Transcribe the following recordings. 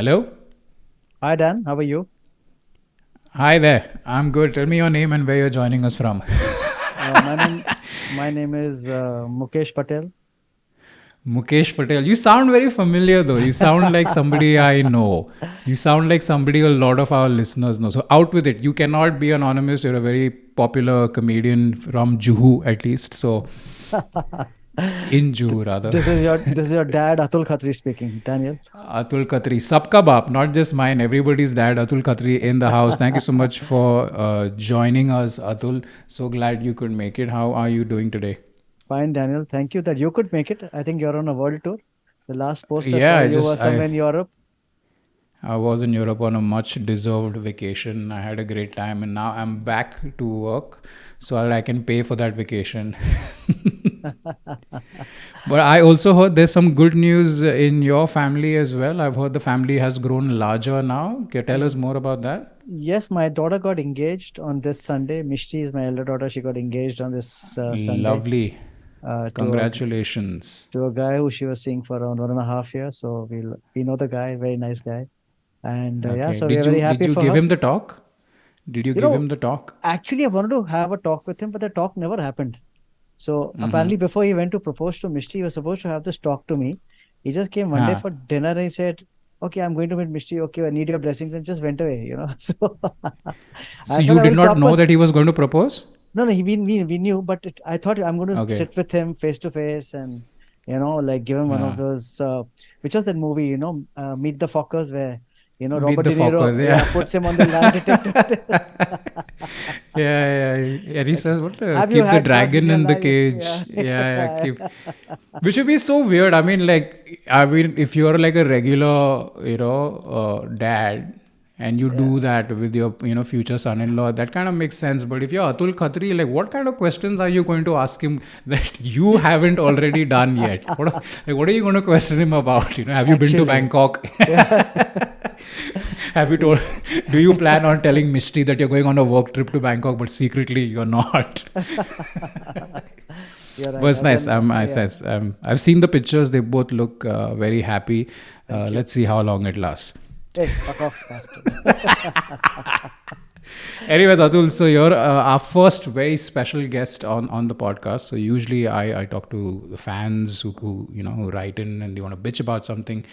Hello? Hi Dan, how are you? Hi there. I'm good. Tell me your name and where you're joining us from. Uh, my name my name is Mukesh Patel. Mukesh Patel. You sound very familiar though. You sound like somebody I know. You sound like somebody a lot of our listeners know. So out with it. You cannot be anonymous. You're a very popular comedian from Juhu at least. So in Th- Juhu rather. this is your dad Atul Khatri speaking, Daniel. Atul Khatri. Sabka baap, not just mine. Everybody's dad, Atul Khatri in the house. Thank you so much for joining us, Atul. So glad you could make it. How are you doing today? Fine, Daniel. Thank you that you could make it. I think you're on a world tour. The last post I Yeah, saw I you just were I somewhere in Europe. I was in Europe on a much deserved vacation. I had a great time, and now I'm back to work so that I can pay for that vacation. But I also heard there's some good news in your family as well. I've heard the family has grown larger now. Can you tell us more about that? Yes, my daughter got engaged on this Sunday. Mishti is my elder daughter. She got engaged on this Sunday Lovely. uh, to a Congratulations. to a guy who she was seeing for around 1.5 years. So we know the guy, very nice guy, and yeah, Okay. so we are Did very you did happy you for give her. him the talk? Did you You give know, him the talk? actually, I wanted to have a talk with him, but the talk never happened. So Mm-hmm. apparently, before he went to propose to Mishti, he was supposed to have this talk to me. He just came one day Huh. for dinner and he said, "Okay, I'm going to meet Mishti. Okay, I need your blessings," and just went away. So So I thought you I did will not know proper. that he was going to propose? No, no, we knew, but I thought I'm going to Okay. sit with him face to face and like give him one of Uh, those. Which was that movie? Meet the Fockers, where Meet Robert the De focus, Niro, yeah. yeah, puts him on the lie detector. Yeah, yeah. And he says, "What? Have you Keep the had drugs in dragon your in the life? cage." Yeah. Yeah, yeah. Keep. Which would be so weird. I mean, if you're like a regular, dad, and you Yeah. do that with your, future son-in-law, that kind of makes sense. But if you're Atul Khatri, like, what kind of questions are you going to ask him that you haven't already done yet? What are you going to question him about? Have you been to Actually, Bangkok? yeah. Have you told? It's Do you plan on telling Mishti that you're going on a work trip to Bangkok, but secretly you're not? you're But right. it's And nice. then yeah, I've seen the pictures. They both look very happy. thank you. Let's see how long it lasts. Hey, fuck off, bastard. Anyways, Atul, so you're our first very special guest on the podcast. So usually I talk to the fans who write in and they want to bitch about something.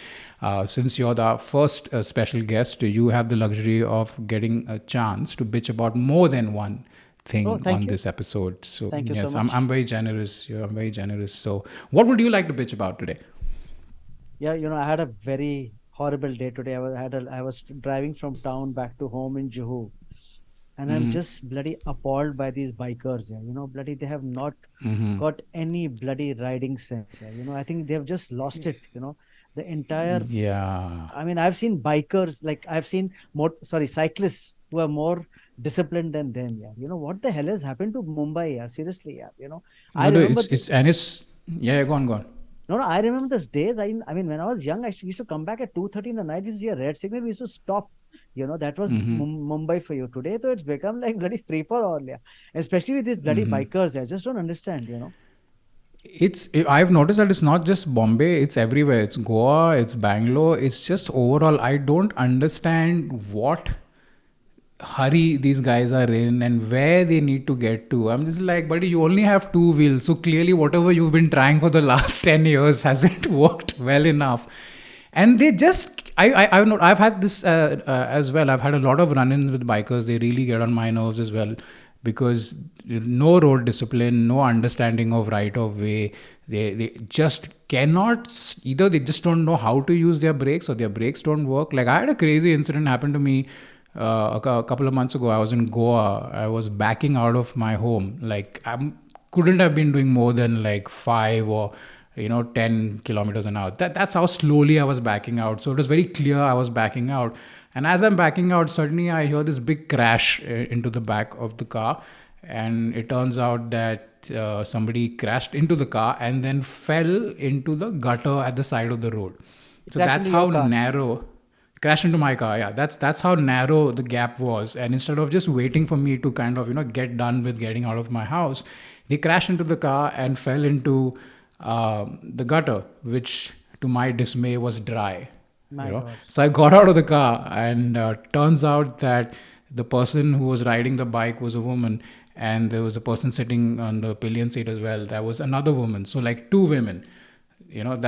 Since you're the first special guest, you have the luxury of getting a chance to bitch about more than one Oh, thing thank on you. this episode. So Thank you so yes, I'm much. very generous. I'm very generous. So what would you like to bitch about today? Yeah, I had a very horrible day today. I was driving from town back to home in Juhu, and I'm just bloody appalled by these bikers. Yeah, bloody they have not got any bloody riding sense. Yeah, I think they have just lost it. The entire. Yeah. I mean, I've seen bikers like I've seen cyclists who are more disciplined than them. Yeah, what the hell has happened to Mumbai? Yeah, seriously. Yeah, I No, no, remember. it's and it's yeah. Go on, go on. No, no, I remember those days. I mean, when I was young, used to come back at 2:30 in the night. We used to see a red signal. We used to stop. That was Mumbai for you. Today, though, it's become like bloody free for all. Yeah, especially with these bloody bikers. I just don't understand. I've noticed that it's not just Bombay, it's everywhere. It's Goa, it's Bangalore. It's just overall, I don't understand what hurry these guys are in and where they need to get to. I'm just like, buddy, you only have two wheels. So clearly, whatever you've been trying for the last 10 years hasn't worked well enough. And they just, I've not, I've had this as well. I've had a lot of run ins with bikers. They really get on my nerves as well because no road discipline, no understanding of right of way. They just cannot, either they just don't know how to use their brakes or their brakes don't work. Like I had a crazy incident happen to me a couple of months ago. I was in Goa. I was backing out of my home. Like I couldn't have been doing more than like 10 kilometers an hour. That's how slowly I was backing out. So it was very clear I was backing out. And as I'm backing out, suddenly I hear this big crash into the back of the car. And it turns out that somebody crashed into the car and then fell into the gutter at the side of the road. It So crashed that's into your how car. narrow crashed into my car. Yeah, that's how narrow the gap was. And instead of just waiting for me to kind of get done with getting out of my house, they crashed into the car and fell into the gutter, which to my dismay was dry. you My know. God. So I got out of the car, and turns out that the person who was riding the bike was a woman, and there was a person sitting on the pillion seat as well. That was another woman. So like two women,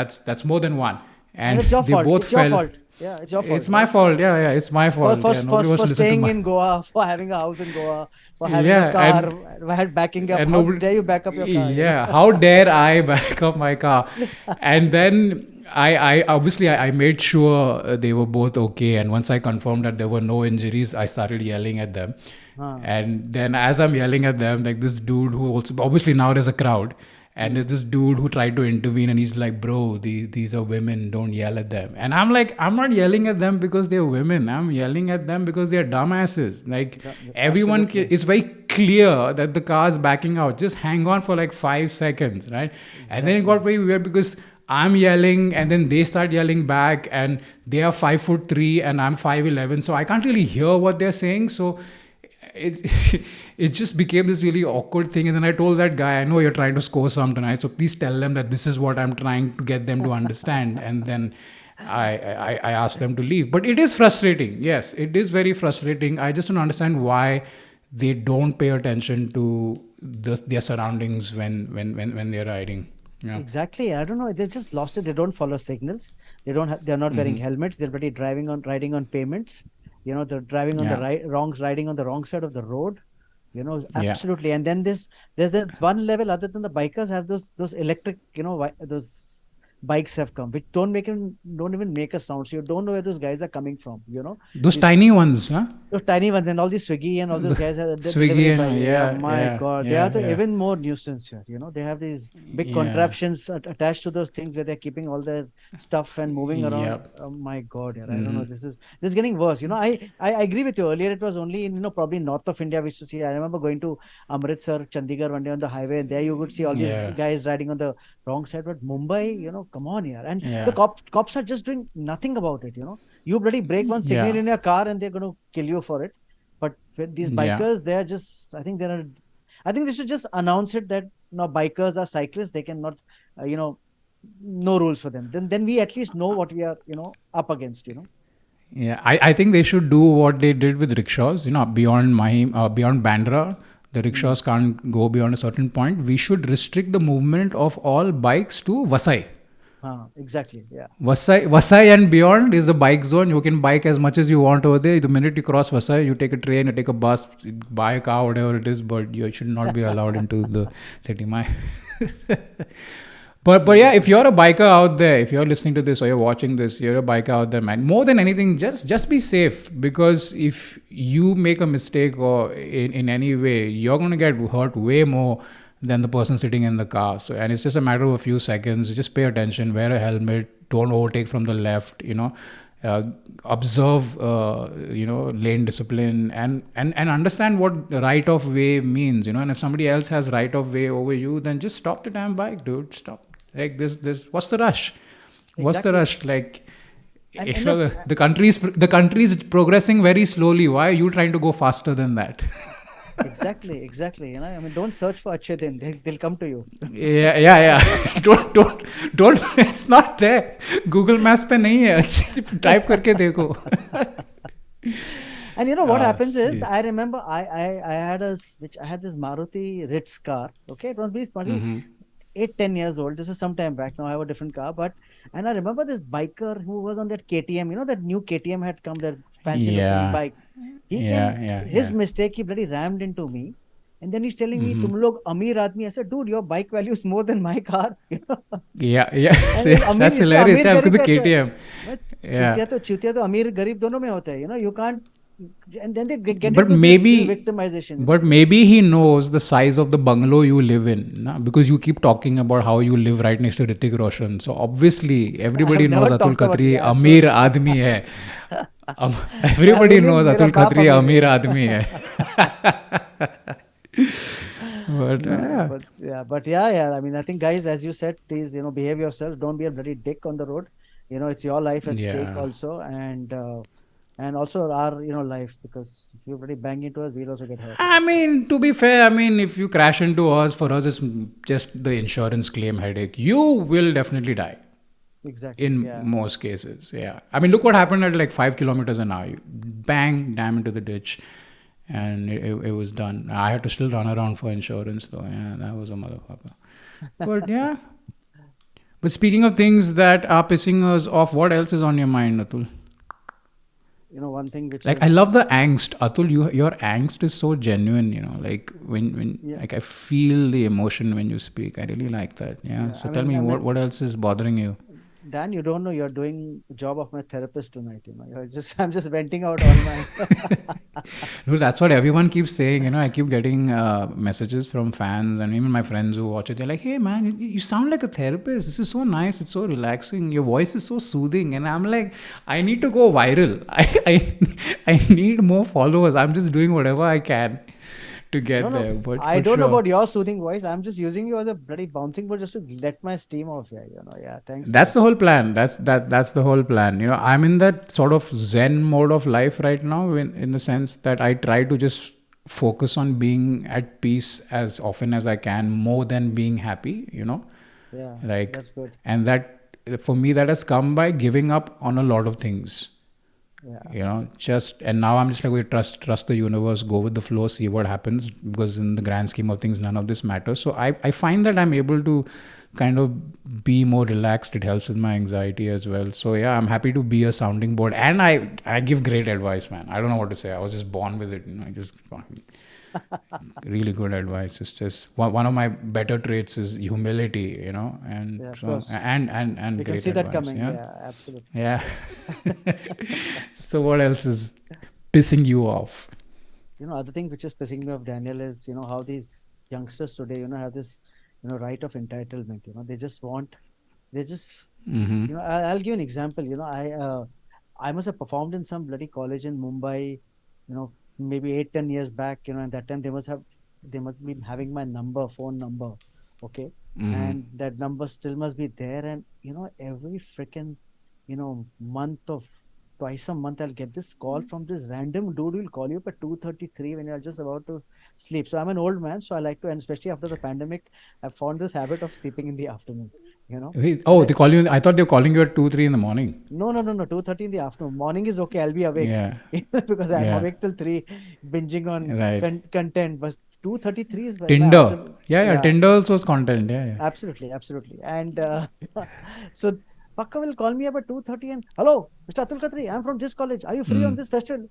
that's more than one, And and it's your they fault. both It's your fell. fault. Yeah, it's your fault, It's my right? fault. Yeah, yeah, it's my For fault. for Yeah, nobody wants for to listen to staying my. in Goa, for having a house in Goa, for having a Yeah, car, while backing up. and How nobody. dare you back up your car? Yeah, how dare I back up my car? And then I obviously I made sure they were both okay. And once I confirmed that there were no injuries, I started yelling at them. Huh. And then as I'm yelling at them, like this dude who also obviously now there's a crowd, and Hmm. there's this dude who tried to intervene, and he's like, "Bro, these are women. Don't yell at them." And I'm like, I'm not yelling at them because they're women. I'm yelling at them because they're dumbasses. Like everyone, Absolutely. it's very clear that the car's backing out. Just hang on for like 5 seconds, right? And then it got Exactly. very weird because I'm yelling, and then they start yelling back, and they are 5'3" and I'm 5'11", so I can't really hear what they're saying. So it it just became this really awkward thing. And then I told that guy, I know you're trying to score some tonight, so please tell them that this is what I'm trying to get them to understand. And then I asked them to leave. But it is frustrating. Yes, it is very frustrating. I just don't understand why they don't pay attention to their surroundings when they're riding. Yeah. Exactly. I don't know. They just lost it. They don't follow signals. They don't have. They're not wearing Hmm. helmets. They're already riding on payments. They're driving on the Yeah. right, riding on the wrong side of the road. Yeah. Absolutely. And then there's this one level other than the bikers have those electric, those bikes have come, which don't even make a sound. So you don't know where those guys are coming from. Those These tiny ones, huh? those tiny ones and all these Swiggy and all those The guys are the Swiggy delivery by. and Yeah, yeah, my yeah, God, they are yeah, the yeah, even more nuisance here. They have these big yeah, contraptions attached to those things where they're keeping all their stuff and moving around. yep. Oh my God, yeah, I don't know. Hmm. This is getting worse. I agree with you. Earlier, it was only in probably north of India we used to see. I remember going to Amritsar, Chandigarh one day on the highway, and there you would see all these Yeah, guys riding on the wrong side. But Mumbai, come on here, and the yeah, cops are just doing nothing about it. You bloody break one signal yeah, in your car, and they're going to kill you for it. But with these yeah. bikers, they are just, I think they should just announce it that bikers are cyclists. They cannot, no rules for them. Then we at least know what we are, up against. Yeah, I think they should do what they did with rickshaws. Beyond Mahim, beyond Bandra, the Mm. rickshaws can't go beyond a certain point. We should restrict the movement of all bikes to Vasai. Exactly. Yeah. Vasai and beyond is the bike zone. You can bike as much as you want over there. The minute you cross Vasai, you take a train, you take a bus, buy a car, whatever it is, but you should not be allowed into the city. But yeah, if Seriously. you're a biker out there, if you're listening to this or you're watching this, you're a biker out there, man. More than anything, just be safe, because if you make a mistake or in any way, you're gonna get hurt way more than the person sitting in the car. So, and it's just a matter of a few seconds. Just pay attention, wear a helmet, don't overtake from the left. Uh, Observe, lane discipline, and understand what right of way means. And if somebody else has right of way over you, then just stop the damn bike, dude. Stop. Like this. What's the rush? What's the Exactly. rush? Like, And if yes, the country's progressing very slowly, why are you trying to go faster than that? exactly, exactly. I mean, don't search for Achhe Din. They'll come to you. Yeah, yeah, yeah. don't. It's not there. Google Maps पे नहीं है. अच्छी type करके देखो. And what happens is, Shit. I remember I had this Maruti Ritz car. Okay, it was probably Mm-hmm. 8-10 years old. This is some time back. Now I have a different car, and I remember this biker who was on that KTM. That new KTM had come, that fancy looking Yeah, bike. He came, yeah, yeah, his yeah. mistake. He bloody rammed into me, and then he's telling me, Mm-hmm. "Tum log Amir aadmi." I said, "Dude, your bike value is more than my car." Yeah, yeah. And this Amir, That's इसमें hilarious. अमीर Yeah, because गरीब the कहते हैं KTM. मैं Yeah. चूतिया तो अमीर गरीब दोनों में होता है you can't, and then they get But into this maybe, victimization. but maybe he knows the size of the bungalow you live in, na? Because you keep talking about how you live right next to Ritik Roshan. So obviously, I everybody have never knows Atul talked about Khatri the Amir asshole. आदमी है. Yeah, Everybody maybe knows मेरा Atul बाप Khatri अमीर Amir है. आदमी है. But No, yeah, but yeah. I mean, I think, guys, as you said, please, behave yourself. Don't be a bloody dick on the road. It's your life at stake yeah. also, and also our, life, because if you bloody bang into us, we'll also get hurt. I mean, to be fair, I mean, if you crash into us, for us, it's just the insurance claim headache. You will definitely die. Exactly. in Yeah. most cases. Yeah, I mean, look what happened at like 5 kilometers an hour. You bang, damn into the ditch, and it was done. I had to still run around for insurance though. Yeah, that was a motherfucker. But yeah. But speaking of things that are pissing us off, what else is on your mind, Atul? One thing which Like I love is, the angst, Atul. Your angst is so genuine. Like when yeah, like I feel the emotion when you speak. I really like that. Yeah. yeah. So tell me what else is bothering you? Dan, you don't know you're doing job of my therapist tonight. I'm just venting out all my. No, that's what everyone keeps saying. I keep getting messages from fans and even my friends who watch it. They're like, "Hey, man, you sound like a therapist. This is so nice. It's so relaxing. Your voice is so soothing." And I'm like, I need to go viral. I need more followers. I'm just doing whatever I can to No, get no. there. But I for don't know sure. about your soothing voice. I'm just using you as a bloody bouncing ball just to let my steam off here. Yeah. Thanks for That's that. the whole plan. That's the whole plan. I'm in that sort of zen mode of life right now, in the sense that I try to just focus on being at peace as often as I can, more than being happy. Yeah, Like, that's good. and that for me that has come by giving up on a lot of things. Yeah. Just and now I'm just like, we trust the universe, go with the flow, see what happens, because in the grand scheme of things none of this matters. So I find that I'm able to kind of be more relaxed. It helps with my anxiety as well. So yeah, I'm happy to be a sounding board, and I give great advice, man. I don't know what to say. I was just born with it. I just really good advice. It's just one of my better traits is humility, and Yeah, of so course. and We can great see that advice. coming. Yeah. Yeah, absolutely. Yeah. So what else is pissing you off? Other thing which is pissing me off, Daniel, is how these youngsters today, have this, right of entitlement. They just, Mm-hmm. I'll give an example. I must have performed in some bloody college in Mumbai, maybe 8, 10 years back. And that time they must be having my phone number, okay, Mm-hmm. and that number still must be there. And every freaking, month of twice a month, I'll get this call from this random dude who will call you up at 2:33 when you're just about to sleep. So I'm an old man, so I like to, and especially after the pandemic, I've found this habit of sleeping in the afternoon. You know, Wait, and oh, they call you. I thought they were calling you at 2, 3 in the morning. no, no, no, no. 2:30 in the afternoon. Morning is okay. I'll be awake Yeah. because I'm Yeah. awake till 3, binging on Right. content. But 2:33 is in my Tinder. afternoon. Yeah, yeah. Yeah, Tinder also is content. Yeah, yeah. absolutely, absolutely. And so Pakka will call me up at 2:30 and hello, Mr. Atul Khatri, I'm from this college. Are you free on Mm. this festival?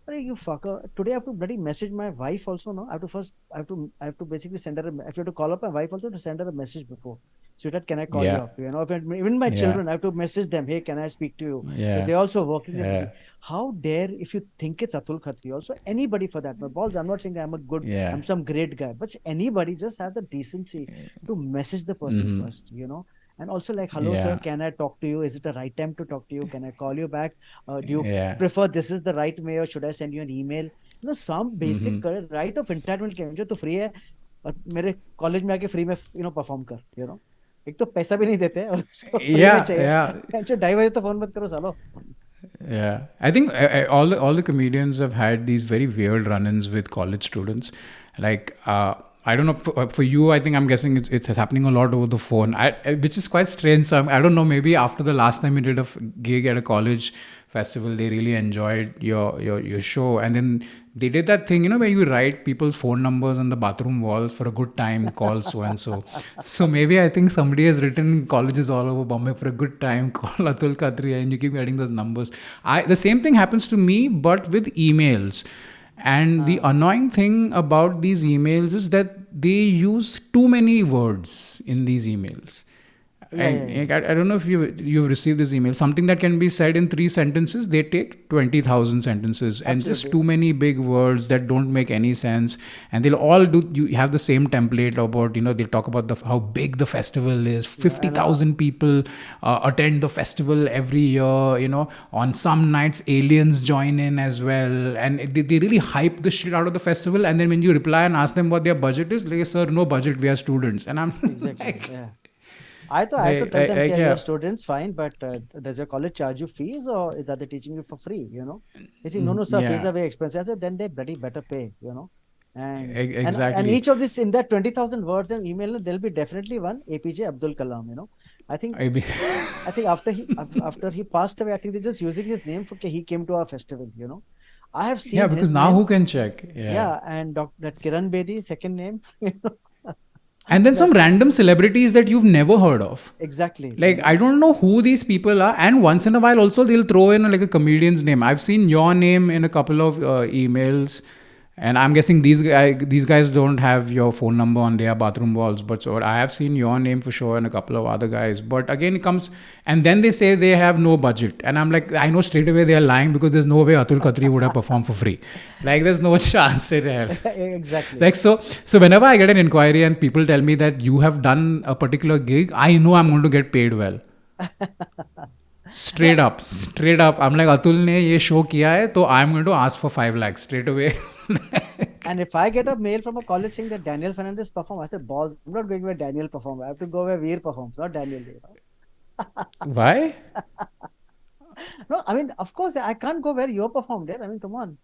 Are you fucker? Today I have to bloody message my wife also. No, I have to basically send her. If you have to call up my wife also to send her a message before. Sweetheart, can I call you Yeah. up? Even my Yeah. children, I have to message them. Hey, can I speak to you? If Yeah. they're also working, they're busy. Yeah. How dare if you think it's Atul Khatri, also anybody for that. My balls. I'm not saying that Yeah. I'm some great guy, but anybody just have the decency to message the person Mm-hmm. first. And also like, hello sir, Yeah. can I talk to you? Is it the right time to talk to you? Can I call you back? Do you Yeah. prefer this is the right way, or should I send you an email? Some Mm-hmm. basic right of entitlement के जो तो free है और मेरे college में आके free में perform कर एक तो पैसा भी नहीं देते और उसको फ्री में Yeah. चाहिए Yeah. जो 2:30 बजे तो फोन मत करो सालो Yeah, I think all the comedians have had these very weird run-ins with college students. Like, I don't know for you. I think I'm guessing it's happening a lot over the phone, which is quite strange. So I don't know. Maybe after the last time you did a gig at a college festival, they really enjoyed your show, and then they did that thing, where you write people's phone numbers on the bathroom walls for a good time. Call so and so. So maybe I think somebody has written colleges all over Bombay for a good time. Call Atul Khatri, and you keep getting those numbers. The same thing happens to me, but with emails. And the हाँ annoying thing about these emails is that they use too many words in these emails. या And I don't know if you've received this email. Something that can be said in 3 sentences, they take 20,000 sentences, and just absolutely too many big words that don't make any sense. And they'll all do. You have the same template about, they'll talk about how big the festival is. या fifty and thousand people attend the festival every year. On some nights aliens join in as well, and they really hype the shit out of the festival. And then when you reply and ask them what their budget is, like, sir, no budget. We are students, and I'm exactly like. या I had to tell them, okay, you're Yeah. students, fine, but does your college charge you fees or is that they teaching you for free? They say, no, no, sir, fees Yeah. are very expensive. I said, then they bloody better pay. And Exactly. each of this in that 20,000 words and email, there'll be definitely one APJ Abdul Kalam. I think I be- I think after he passed away, I think they're just using his name for, okay, he came to our festival. I have yeah, seen because his now name. who can check? Yeah. Yeah, and that Kiran Bedi, second name. And then some That random celebrities that you've never heard of. exactly. Like, I don't know who these people are, and once in a while also they'll throw in like a comedian's name. I've seen your name in a couple of emails, and I'm guessing these guys don't have your phone number on their bathroom walls, but so I have seen your name for sure and a couple of other guys. But again, it comes, and then they say they have no budget, and I'm like, I know straight away they are lying, because there's no way Atul Khatri would have performed for free. Like, there's no chance in hell. Exactly. Like, so whenever I get an inquiry and people tell me that you have done a particular gig, I know I'm going to get paid well. No, Straight up, I'm like, Atul ने ये show किया है, तो I'm going to ask for 5 lakhs straight away. and if I get a mail from a college saying that Daniel Fernandez perform, I said, balls, I'm not going where Daniel perform. I have to go where Veer performs, not Daniel. Why? No, I mean, of course, I can't go where you performed. I mean, come on.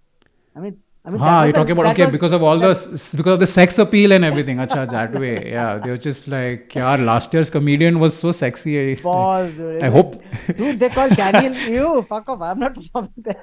I mean, that Ah, was you're talking about, that okay, was because of all the that. because of the sex appeal and everything. Acha, that way, yeah, they were just like, yeah, last year's comedian was so sexy. Balls, dude. I hope. Dude, they call Daniel. You fuck off. I'm not performing there.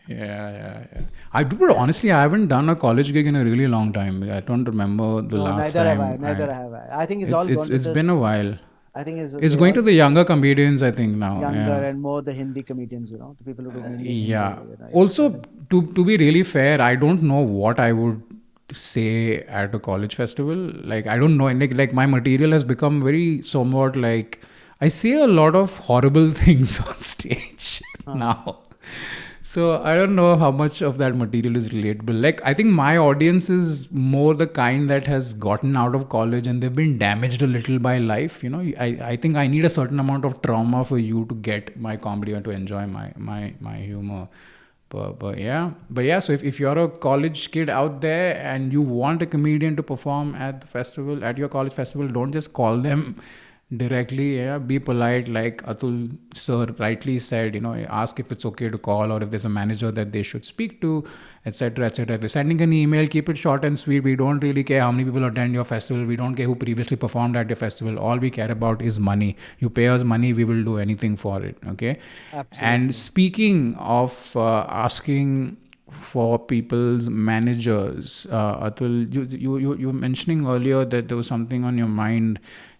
Yeah. I do, but honestly, I haven't done a college gig in a really long time. I don't remember the No, last neither have I. time Neither I. have I. I think it's It's all it's gone to it's been this. a while. I think It's they going all to the younger comedians, I think now. younger Yeah. and more the Hindi comedians. The people who do mainly Hindi. Yeah. Yeah. So I Also, think to be really fair, I don't know what I would say at a college festival. Like, I don't know. Like my material has become very somewhat like, I say a lot of horrible things on stage uh, now. So I don't know how much of that material is relatable. Like, I think my audience is more the kind that has gotten out of college and they've been damaged a little by life. I think I need a certain amount of trauma for you to get my comedy and to enjoy my humor. But yeah. So if you're a college kid out there and you want a comedian to perform at the festival, at your college festival, don't just call them directly. Yeah, be polite, like Atul sir rightly said. Ask if it's okay to call, or if there's a manager that they should speak to, etc., etc. If you're sending an email, keep it short and sweet. We don't really care how many people attend your festival. We don't care who previously performed at your festival. All we care about is money. You pay us money, we will do anything for it. Okay. And absolutely. speaking of asking for people's managers, Atul, you were mentioning earlier that there was something on your mind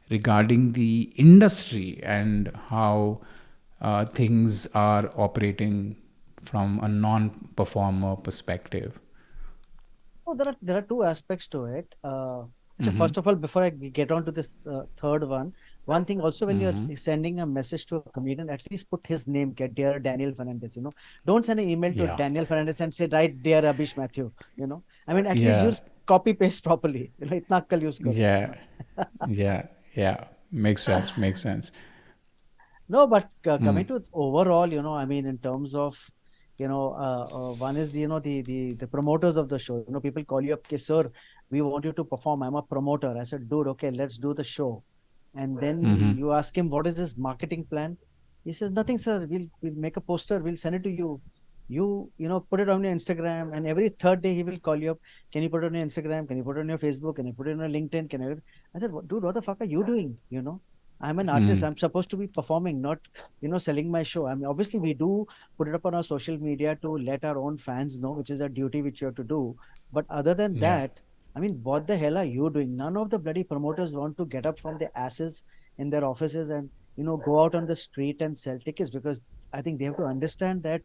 regarding the industry and how things are operating from a non-performer perspective. Oh, there are two aspects to it. So Mm-hmm. first of all, before I get on to this third one thing also, when you're Mm-hmm. sending a message to a comedian, at least put his name, get dear Daniel Fernandez. Don't send an email to Yeah. Daniel Fernandez and say, right, dear Abish Matthew. I mean, at least Yeah. use copy paste properly. Itna अक्कल use karo. Yeah. Yeah. Yeah. Makes sense. Makes sense. No, but coming Mm. to its overall, I mean, in terms of, one is the, the promoters of the show. People call you up, okay, sir, we want you to perform. I'm a promoter. I said, dude, okay, let's do the show. And then Mm-hmm. you ask him, what is his marketing plan? He says, nothing, sir. We'll make a poster. We'll send it to you. Put it on your Instagram. And every third day he will call you up. Can you put it on your Instagram? Can you put it on your Facebook? Can you put it on your LinkedIn? I said, dude, what the fuck are you doing? I'm an artist. Mm. I'm supposed to be performing, not, selling my show. I mean, obviously, we do put it up on our social media to let our own fans know, which is a duty which you have to do. But other than Yeah. that, I mean, what the hell are you doing? None of the bloody promoters want to get up from their asses in their offices and, go out on the street and sell tickets, because I think they have to understand that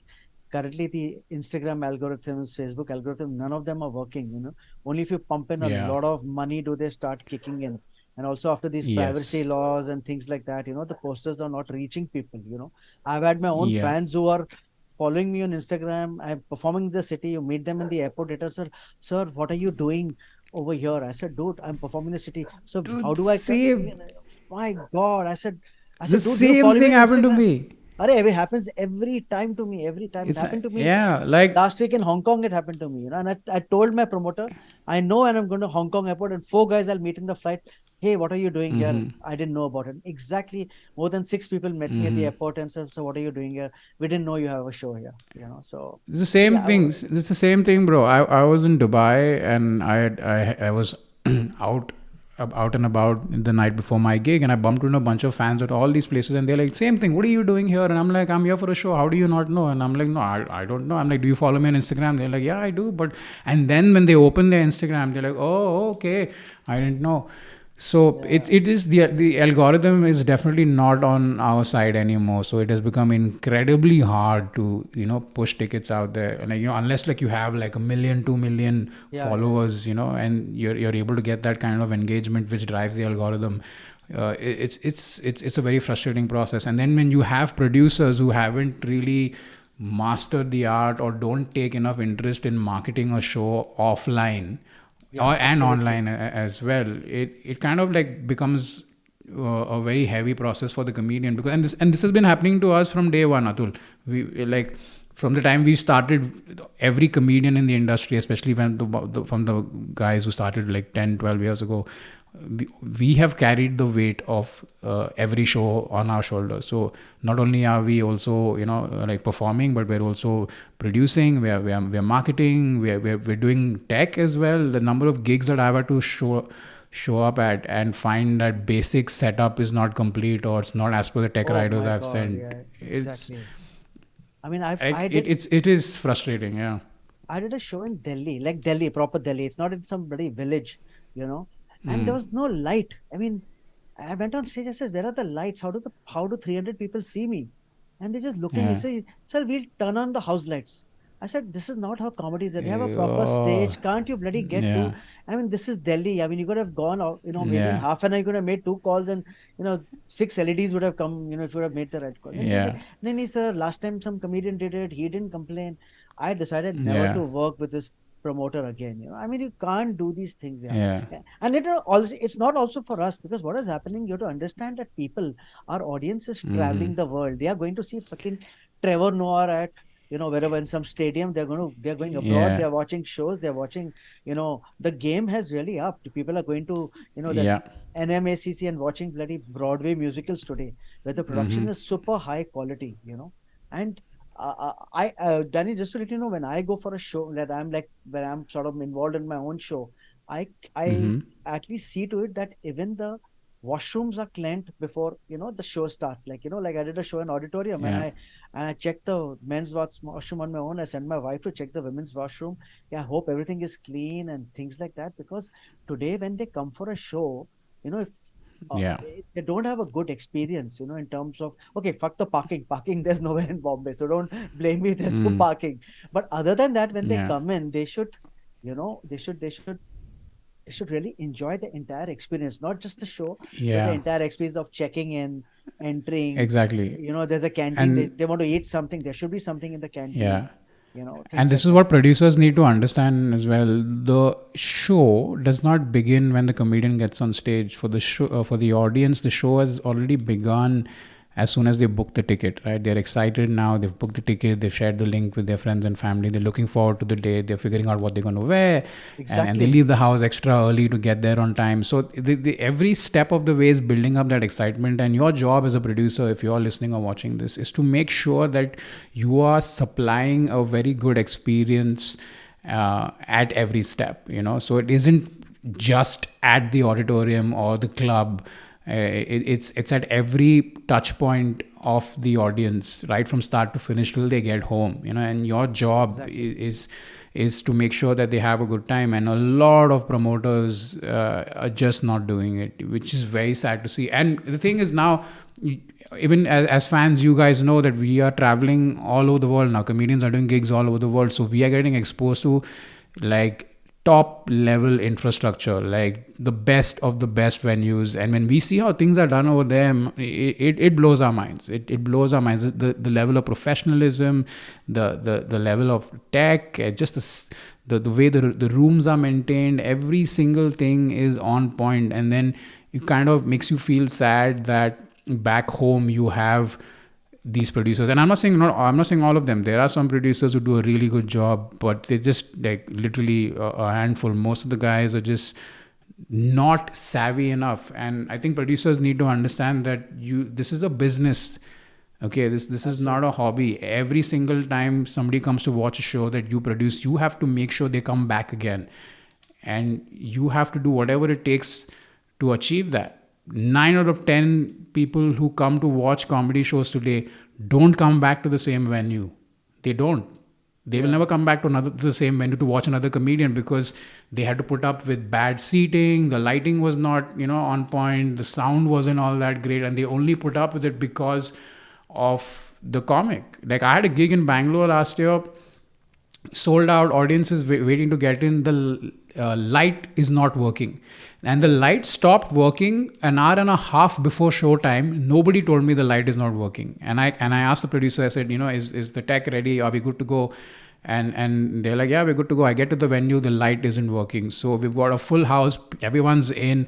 currently the Instagram algorithms, Facebook algorithm, none of them are working. Only if you pump in a Yeah. lot of money do they start kicking in. And also after these privacy Yes. laws and things like that, the posters are not reaching people. I've had my own Yeah. fans who are following me on Instagram. I'm performing in the city. You meet them in the airport. Later, sir, what are you doing over here? I said, dude, I'm performing in the city. So how Dude, do I? same. My God, I said, The dude, do you same follow me thing on happened to Instagram? me. It happens every time to me. Every time it It's happened to me yeah, like last week in Hong Kong. It happened to me, and I told my promoter, I know, and I'm going to Hong Kong airport, and four guys I'll meet in the flight. Hey, what are you doing here? mm-hmm, I didn't know about it. Exactly, more than six people met me at the mm-hmm. airport and said, "So what are you doing here? We didn't know you have a show here." So It's the same yeah, thing. It's the same thing, bro. I was in Dubai and I was out out and about the night before my gig, and I bumped into a bunch of fans at all these places, and they're like, "Same thing. What are you doing here?" And I'm like, "I'm here for a show. How do you not know?" And I'm like, "No, I don't know." I'm like, "Do you follow me on Instagram?" They're like, "Yeah, I do." But and then when they open their Instagram, they're like, "Oh, okay, I didn't know." So yeah, it is the algorithm is definitely not on our side anymore. So it has become incredibly hard to push tickets out there, and unless like you have like 1 million 2 million yeah, yeah, yeah, followers, and you're able to get that kind of engagement which drives the algorithm. It's a very frustrating process. And then when you have producers who haven't really mastered the art or don't take enough interest in marketing a show offline yeah, or and absolutely. online as well, it kind of like becomes a very heavy process for the comedian. Because and this has been happening to us from day one, Atul. We like from the time we started, every comedian in the industry, especially when from the guys who started like 10, 12 years ago, we have carried the weight of every show on our shoulders. So not only are we also like performing, but we're also producing, we're marketing, we're doing tech as well. The number of gigs that I've had to show up at and find that basic setup is not complete or it's not as per the tech Oh writers my I've God, sent. yeah, It's exactly. I mean, like it is frustrating. Yeah. I did a show in Delhi, like Delhi, proper Delhi. It's not in some bloody village, you know. And there Mm. was no light. I mean, I went on stage. I said, "Where are the lights? How do 300 people see me?" And they're just looking. They Yeah. say, "Sir, we'll turn on the house lights." I said, "This is not how comedy is. They have a proper Oh, stage. Can't you bloody get to?" yeah. I mean, this is Delhi. I mean, you could have gone out. Within Yeah. half an hour, you could have made two calls, and six LEDs would have come. If you would have made the right call. And they're Yeah. like, "No, no, sir. Last time some comedian did it. He didn't complain." I decided never Yeah. to work with this promoter again. I mean, you can't do these things, yeah. Yeah. And also, it's not also for us, because what is happening, you have to understand that people, our audience is Mm-hmm. traveling the world. They are going to see fucking Trevor Noah at wherever in some stadium. They're going abroad. Yeah. They're watching shows. They're watching. The game has really upped. People are going to that Yeah. NMACC and watching bloody Broadway musicals today, where the Mm-hmm. production is super high quality. And Danny, just to let you know, when I go for a show that I'm like, when I'm sort of involved in my own show, I Mm-hmm. at least see to it that even the washrooms are cleaned before the show starts. Like I did a show in auditorium, and Yeah. I checked the men's washroom on my own. I sent my wife to check the women's washroom. Yeah, I hope everything is clean and things like that, because today when they come for a show, if Yeah. they don't have a good experience, in terms of, okay, fuck the parking. Parking, there's nowhere in Bombay, so don't blame me. There's no Mm. parking. But other than that, when they Yeah. come in, they should really enjoy the entire experience, not just the show, but the Yeah. entire experience of checking in, entering. Exactly. There's a canteen. They, And they want to eat something. There should be something in the canteen. yeah. Things And this like is that. what producers need to understand as well. The show does not begin when the comedian gets on stage. For the show, for the audience, the show has already begun as soon as they book the ticket. Right? They're excited now. They've booked the ticket. They've shared the link with their friends and family. They're looking forward to the day. They're figuring out what they're going to wear, and they Exactly. leave the house extra early to get there on time. So every step of the way is building up that excitement. And your job as a producer, if you're listening or watching this, is to make sure that you are supplying a very good experience at every step. So it isn't just at the auditorium or the club. It's at every touch point of the audience, right from start to finish till they get home. And your job Exactly. is to make sure that they have a good time. And a lot of promoters are just not doing it, which is very sad to see. And the thing is now, even as fans, you guys know that we are traveling all over the world now. Comedians are doing gigs all over the world, so we are getting exposed to like top level infrastructure, like the best of the best venues. And when we see how things are done over there, it blows our minds. It blows our minds. The level of professionalism, the level of tech, just the way the rooms are maintained, every single thing is on point. And then it kind of makes you feel sad that back home you have these producers, and I'm not saying all of them. There are some producers who do a really good job, but they're just like literally a handful. Most of the guys are just not savvy enough, and I think producers need to understand that this is a business. Okay, this is not a Absolutely. hobby. Every single time somebody comes to watch a show that you produce, you have to make sure they come back again, and you have to do whatever it takes to achieve that. 9 out of 10 people who come to watch comedy shows today don't come back to the same venue. They don't. They will Yeah. never come back to the same venue to watch another comedian, because they had to put up with bad seating, the lighting was not on point, the sound wasn't all that great, and they only put up with it because of the comic. Like, I had a gig in Bangalore last year, sold out, audiences waiting to get in. The light is not working, and the Oh. light stopped working an hour and a half before showtime. Nobody told me the light is not working, and I asked the producer. I said, is the tech ready? Are we good to go? And they're like, yeah, we're good to go. I get to the venue, the light isn't working, so we've got a full house, everyone's in,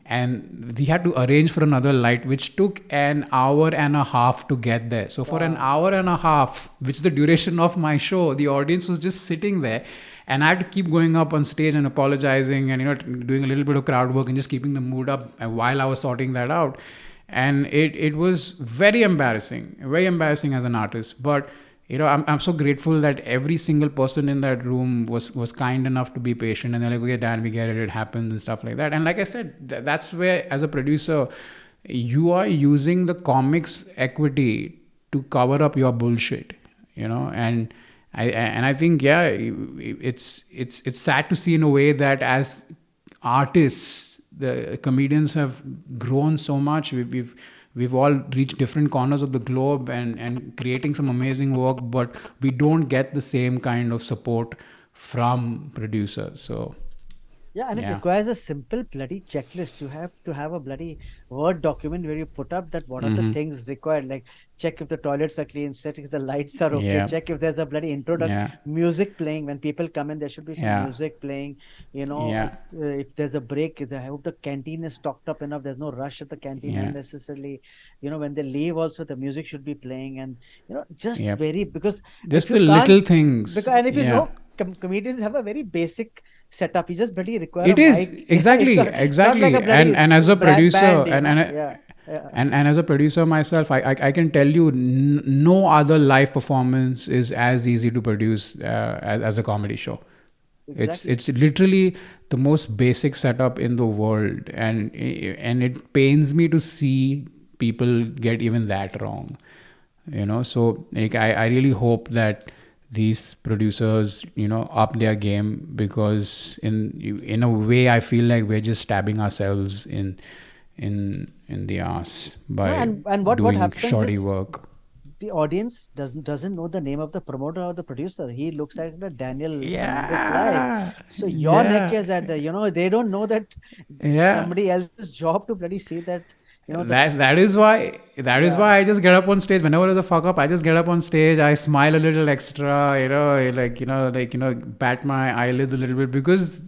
and we had to arrange for another light, which took an hour and a half to get there. So for an Wow. hour and a half, which is the duration of my show, the audience was just sitting there, and I had to keep going up on stage and apologizing, and doing a little bit of crowd work and just keeping the mood up while I was sorting that out. And it was very embarrassing as an artist. But I'm so grateful that every single person in that room was kind enough to be patient, and they're like, okay, Dan, we get it, it happens, and stuff like that. And like I said, that's where, as a producer, you are using the comics equity to cover up your bullshit. And I think, yeah, it's sad to see, in a way, that as artists, the comedians have grown so much. We've all reached different corners of the globe, and creating some amazing work, but we don't get the same kind of support from producers. So Yeah, and it yeah. requires a simple bloody checklist. You have to have a bloody Word document where you put up that what are the Mm-hmm. things required. Like, check if the toilets are clean, check if the lights are okay, Yeah. check if there's a bloody introduct Yeah. music playing. When people come in, there should be some Yeah. music playing. Yeah. If there's a break, I hope the canteen is stocked up enough. There's no rush at the canteen Yeah. unnecessarily. When they leave, also the music should be playing, and just Yeah. very, because if Just you the can't, little things. because, and if you Yeah. know, comedians have a very basic setup. You just bloody require a It is mic. Yeah, it's exactly, not like exactly. a and bloody and as a producer, band, Yeah, yeah, and as a producer myself, I can tell you, no other live performance is as easy to produce as a comedy show. it's exactly. it's literally the most basic setup in the world, and it pains me to see people get even that wrong. So, like, I really hope that these producers up their game, because in a way, I feel like we're just stabbing ourselves in the ass No, by and what doing happens shoddy is work. the audience doesn't know the name of the promoter or the producer. He looks like the Daniel in this live. Yeah. So your neck Yeah. is at they don't know that Yeah. somebody else's job to bloody say that, that That is why yeah, I just get up on stage whenever there's a fuck up. I just get up on stage, I smile a little extra, bat my eyelids a little bit, because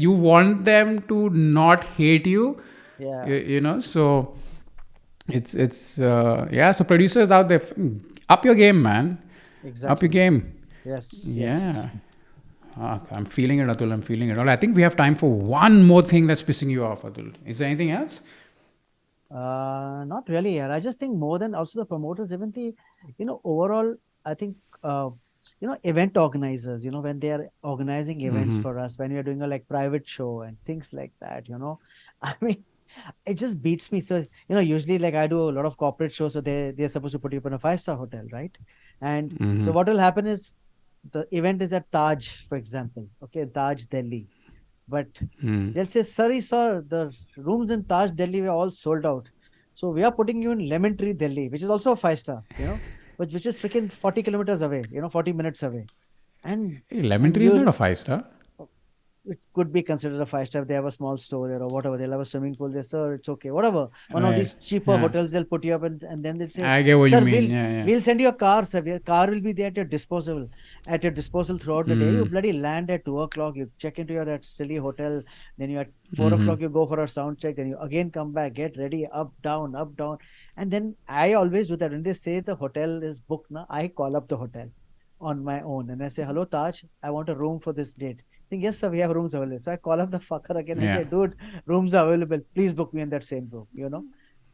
you want them to not hate you. yeah, So yeah. So producers out there, up your game, man. Up your exactly. game. Yes, yes. Yeah. I'm feeling it, Atul. I'm feeling it. Well, I think we have time for one more thing that's pissing you off, Atul. Is there anything else? Not really, yeah. I just think more than also the promoters, even the, overall, I think, event organizers, when they are organizing events Mm-hmm. for us, when we are doing a like private show and things like that, I mean, it just beats me. So, usually like I do a lot of corporate shows, so they're supposed to put you up in a five-star hotel, right? And so Mm-hmm. what will happen is the event is at Taj, for example, okay, Taj Delhi. But Mm. they'll say, sorry, sir, the rooms in Taj Delhi were all sold out. So we are putting you in Lemon Tree Delhi, which is also a five-star, which is freaking 40 kilometers away, 40 minutes away. And Hey, lemon and tree is not you a 5 star. it could be considered a five-star. They have a small store there or whatever. They'll have a swimming pool there. Sir, it's okay. Whatever. One of Right. these cheaper Yeah. hotels, they'll put you up and then they'll say, I get what you sir, mean. we'll Yeah. Yeah. we'll send you a car, sir. Your car will be there at your disposal throughout the day. You Mm. bloody land at 2 o'clock, you check into your that silly hotel, then you at 4 o'clock Mm-hmm. you go for a sound check, then you again come back, get ready, up, down. And then I always do that. When they say the hotel is booked now, I call up the hotel on my own and I say, hello Taj, I want a room for this date. I think, yes, sir, we have rooms available. So I call up the fucker again and Yeah. say, dude, rooms are available. Please book me in that same room.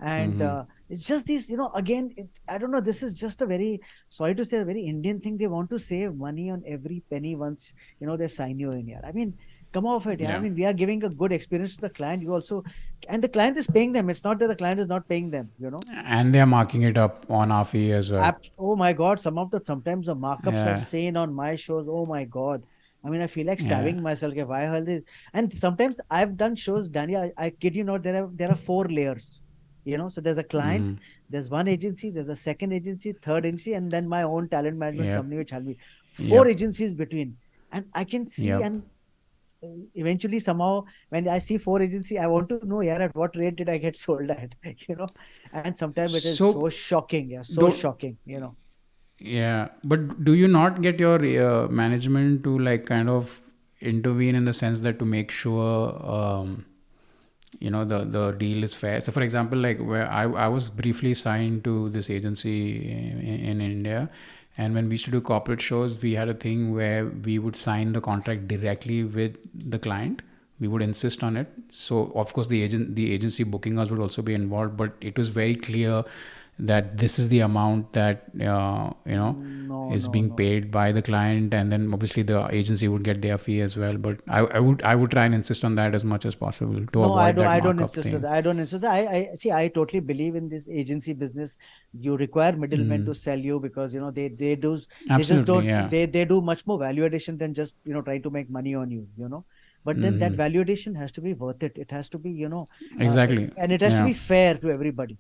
And Mm-hmm. it's just these, again, I don't know, this is just a very, sorry to say, a very Indian thing. They want to save money on every penny once, they sign you in here. I mean, come off it. Yeah. I Yeah. mean, we are giving a good experience to the client. You also, and the client is paying them. It's not that the client is not paying them. And they're marking it up on our fee as well. Oh my God, sometimes the markups I've Yeah. seen on my shows. Oh my God. I mean, I feel like Yeah. stabbing myself. If I heard it. And sometimes I've done shows, Danny. I kid you not, there are four layers. So there's a client, Mm-hmm. there's one agency, there's a second agency, third agency, and then my own talent management Yep. company, which had me four Yep. agencies between. And I can see, Yep. and eventually somehow when I see four agency, I want to know, yeah, at what rate did I get sold at? you know and sometimes it is So so shocking, yeah, so don't. shocking. Yeah, but do you not get your management to like kind of intervene in the sense that to make sure the deal is fair? So for example, like where I was briefly signed to this agency in India, and when we used to do corporate shows, we had a thing where we would sign the contract directly with the client. We would insist on it. So of course the agency booking us would also be involved, but it was very clear that this is the amount that No, is no, being no. paid by the client, and then obviously the agency would get their fee as well. But I would try and insist on that as much as possible to No, I avoid don't. that I don't markup insist on thing. that. I don't insist. I see. I totally believe in this agency business. You require middlemen Mm. to sell you because they just Absolutely, don't yeah. they do much more value addition than just trying to make money on you. But then that Hmm. value addition has to be worth it. It has to be Exactly. and it has to Yeah. be fair to everybody.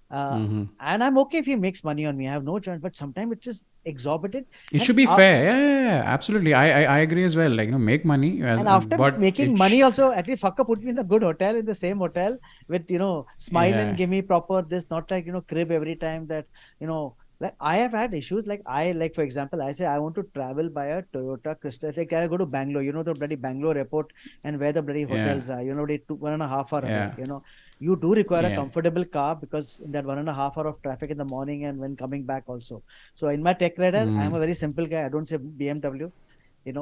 Uh, Hmm. and I'm okay if he makes money on me. I have no choice. But sometimes it's just exorbitant. It And should be fair. Yeah, yeah, yeah, absolutely. I agree as well. Like make money, And after but making money, also at least fucker put me in a good hotel in the same hotel with smile and yeah, give me proper this, not like crib every time that like I have had issues. Like I like for example, I say I want to travel by a Toyota Crystal. Like I go to Bangalore, the bloody Bangalore airport and where the bloody yeah, hotels are. They 1.5 hour away. yeah, You do require a yeah. comfortable car because in that 1.5 hour of traffic in the morning and when coming back also. So in my tech radar, I'm Mm, a very simple guy. I don't say BMW,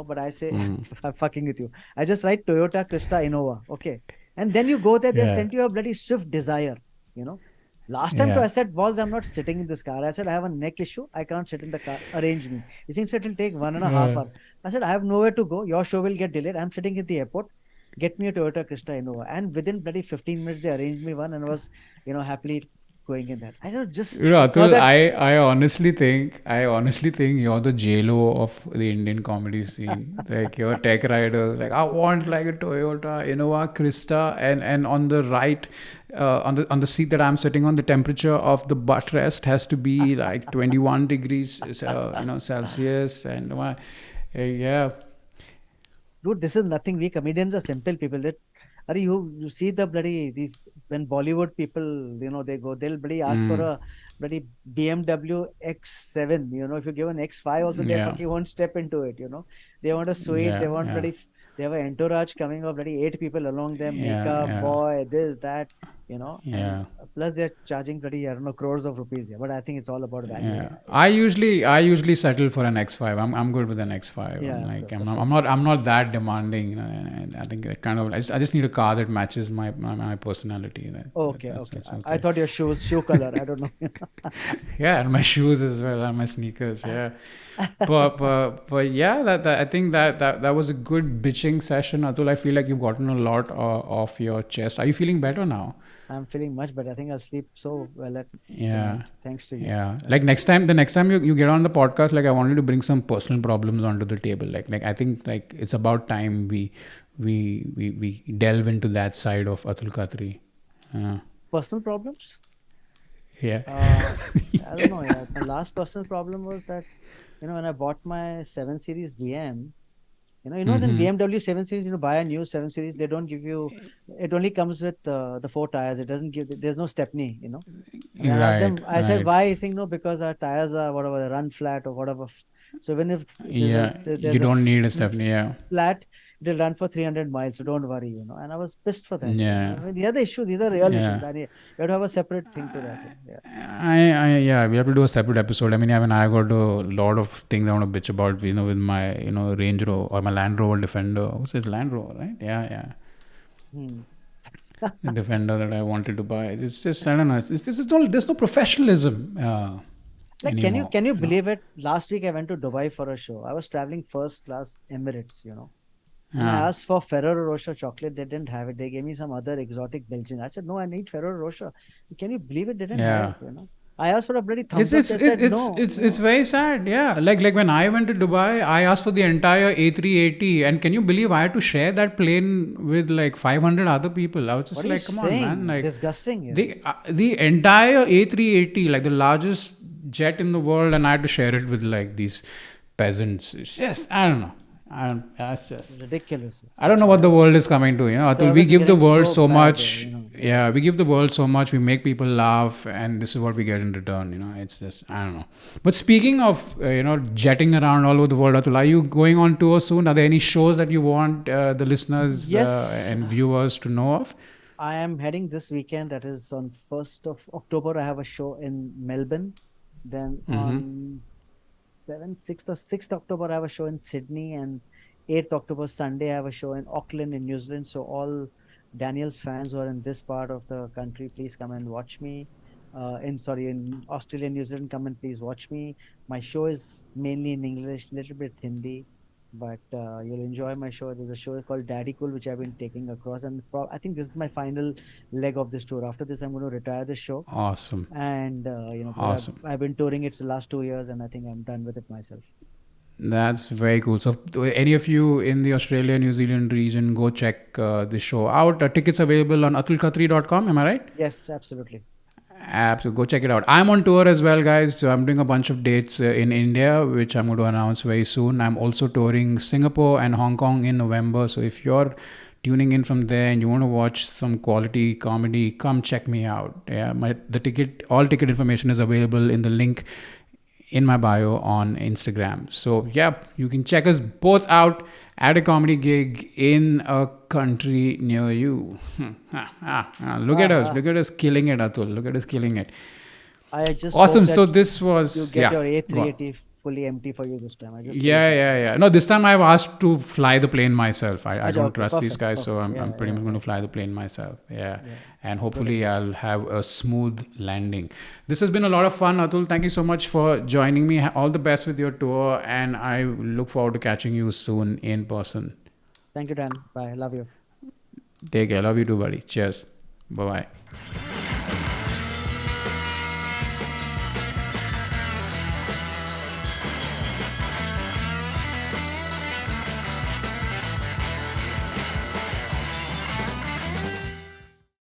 but I say, mm, I'm fucking with you. I just write Toyota Crista Innova. Okay. And then you go there, they've yeah, sent you a bloody Swift Desire. You know, last time to yeah. I said, Balls, I'm not sitting in this car. I said, I have a neck issue. I can't sit in the car. Arrange me. He thinks it'll take 1.5 hours. I said, I have nowhere to go. Your show will get delayed. I'm sitting at the airport. Get me a Toyota Crista Innova. And within bloody 15 minutes, they arranged me one and I was, happily going in that. I don't just, it's not Atul, that. I honestly think you're the JLo of the Indian comedy scene. Like you're tech rider. Like I want like a Toyota Innova Krista, and on the right, on the seat that I'm sitting on, the temperature of the buttrest has to be like 21 degrees, Celsius, and yeah, Dude, this is nothing. We comedians are simple people. Are you see the bloody these when Bollywood people, they'll bloody ask for mm, a bloody BMW X7. If you give an X5 also, they yeah, fucking won't step into it. They want a suite, yeah, they want yeah, they have an entourage coming of bloody 8 people along them, yeah, makeup, yeah, boy, this, that. And yeah. plus they're charging bloody, I don't know, crores of rupees. Yeah. But I think it's all about value. Yeah, Yeah. I usually settle for an X5. I'm good with an X5. I'm Yeah, of like course, I'm of not I'm course. not I'm not that demanding. And I think I just need a car that matches my personality. Okay, That's okay. that's I okay. thought your shoe color. I don't know. Yeah, and my shoes as well, and my sneakers. Yeah, but yeah, that I think that was a good bitching session, Atul. I feel like you've gotten a lot off your chest. Are you feeling better now? I'm feeling much better. I think I'll sleep so well at Yeah. tonight, thanks to you. Yeah. That's Like for sure. the next time you get on the podcast, like I wanted to bring some personal problems onto the table. Like I think like it's about time we delve into that side of Atul Khatri. Uh, Personal problems? yeah. Uh, I don't know. Yeah, my last personal problem was that when I bought my 7 Series BM, Then Mm-hmm. BMW 7 Series, buy a new 7 Series, they don't give you, it only comes with the four tires. It doesn't give, there's no stepney. And I asked Right, them, I said, right. why? He's saying, no, because our tires are whatever, they run flat or whatever. So even if Yeah, you there's a don't need a Stephanie. Yeah, flat, it'll run for 300 miles. So don't worry. And I was pissed for that. yeah, I mean, these are the issues. These are real issues, yeah. man. You have to have a separate thing to that. Yeah. Yeah, we have to do a separate episode. I mean, I got a lot of things I want to bitch about, with my, Range Rover or my Land Rover Defender. What's it, Land Rover, right? Yeah, yeah. Hmm. The Defender that I wanted to buy. It's just, I don't know. It's all, there's no professionalism Like, can you anymore, can you believe it? Last week I went to Dubai for a show. I was traveling first class Emirates. And I Yeah, asked for Ferrero Rocher chocolate. They didn't have it. They gave me some other exotic Belgian. I said, no, I need Ferrero Rocher. Can you believe it? They didn't have yeah. it. I asked for a bloody It's thumbs up. it's They it, said it's no. it's it's very sad. Yeah, like when I went to Dubai, I asked for the entire A380, and can you believe I had to share that plane with like 500 other people? I was just What are you like, come on, man! saying? Like Disgusting. the entire A380, like the largest jet in the world, and I had to share it with like these peasants. It's just, I don't know. I don't. It's just. Ridiculous. I don't Such know what the bad world is coming to. Atul, we service is give the getting world so so bad. much. Yeah. Yeah, we give the world so much. We make people laugh, and this is what we get in return. It's just, I don't know. But speaking of jetting around all over the world, Atul, are you going on tour soon? Are there any shows that you want the listeners Yes, and viewers to know of? I am heading this weekend. That is on 1st of October. I have a show in Melbourne. Then Mm-hmm. on 7th, 6th or 6th October, I have a show in Sydney. And 8th October, Sunday, I have a show in Auckland in New Zealand. So all Daniel's fans who are in this part of the country, please come and watch me. In Australia, New Zealand, come and please watch me. My show is mainly in English, little bit Hindi, but you'll enjoy my show. There's a show called Daddy Cool, which I've been taking across, and I think this is my final leg of this tour. After this, I'm going to retire the show, Awesome. and because Awesome. I've been touring it the last 2 years, and I think I'm done with it myself. That's very cool. So, any of you in the Australia, New Zealand region, go check the show out. Tickets available on atulkhatri.com. Am I right? Yes, absolutely. Absolutely. Go check it out. I'm on tour as well, guys. So I'm doing a bunch of dates in India, which I'm going to announce very soon. I'm also touring Singapore and Hong Kong in November. So if you're tuning in from there and you want to watch some quality comedy, come check me out. Yeah, all ticket information is available in the link in my bio on Instagram. So, yeah, you can check us both out at a comedy gig in a country near you. Look at us. Uh-huh. Look at us killing it, Atul. Look at us killing it. I just hope Awesome. So, that this you was, get yeah, your go on. A380 fully empty for you this time. I just pray Yeah, for yeah, yeah. No, this time I've asked to fly the plane myself. I Acha, don't okay, trust these perfect, guys, so perfect. I'm Yeah, pretty yeah, much going to yeah, fly the plane myself. Yeah. yeah. And Good hopefully idea. I'll have a smooth landing. This has been a lot of fun, Atul. Thank you so much for joining me. All the best with your tour, and I look forward to catching you soon in person. Thank you, Dan. Bye. Love you. Take care. Love you too, buddy. Cheers. Bye bye.